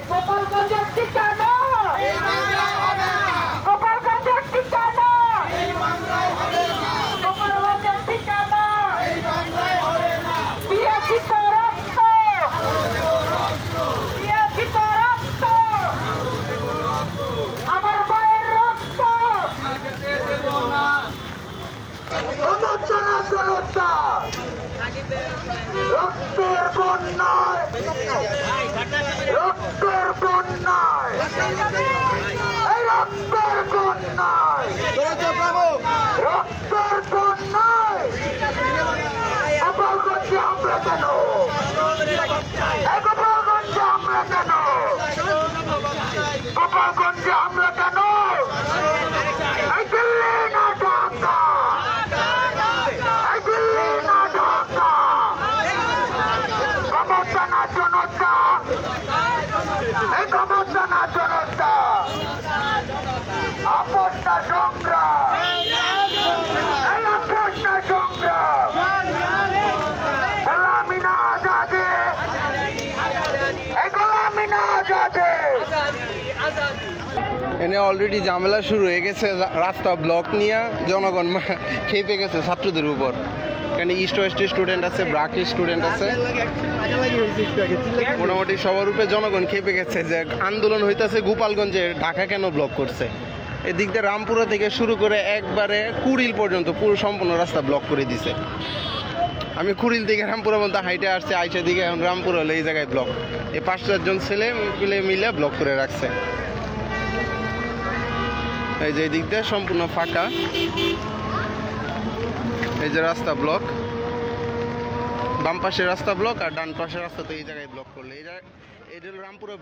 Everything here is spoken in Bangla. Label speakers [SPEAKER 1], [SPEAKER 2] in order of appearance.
[SPEAKER 1] গোপালগঞ্জের ঠিকানা গোপালগঞ্জের ঠিকানা গোপালগঞ্জের ঠিকানা দিয়েছি তো রক্ত দিয়েছি তো রক্ত আমার মায়ের রক্ত জনতা রক্তের বন্যায় রক্তের বন্যায় এই রক্তের বন্যায় রক্তের বন্যায় গোপালগঞ্জে আমরা কেন এই গোপালগঞ্জে আমরা কেন গোপালগঞ্জে আমরা কেন এই দিল্লি না ঢাকা এই দিল্লি না ঢাকা ক্ষমতা না জনতা এই ক্ষমতা না জনতা আপন না সংগ্রাম এই আপন না সংগ্রাম গোলামি না আজাদে এই গোলামি না আজাদে
[SPEAKER 2] এনে অলরেডি ঝামেলা শুরু হয়ে গেছে রাস্তা ব্লক নিয়ে জনগণ খেপে গেছে ছাত্রদের উপর এখানে ইস্ট ওয়েস্টের স্টুডেন্ট আছে ব্রাকের স্টুডেন্ট আছে মোটামুটি সবার উপরে জনগণ খেপে গেছে যে আন্দোলন হইতেছে গোপালগঞ্জে ঢাকা কেন ব্লক করছে এদিক দিয়ে রামপুরা থেকে শুরু করে একবারে কুড়িল পর্যন্ত পুরো সম্পূর্ণ রাস্তা ব্লক করে দিছে আমি কুড়িল থেকে রামপুরা পর্যন্ত হাইটে আসছে আইসা দিকে এখন রামপুরা হলে এই জায়গায় ব্লক এই 5-4 ছেলে মিলে ব্লক করে রাখছে এই যে এই দিক দিয়ে সম্পূর্ণ ফাঁকা এই যে রাস্তা ব্লক বাম পাশের রাস্তা ব্লক আর ডান পাশের রাস্তা তো এই জায়গায় ব্লক করলে এটা হলো রামপুরা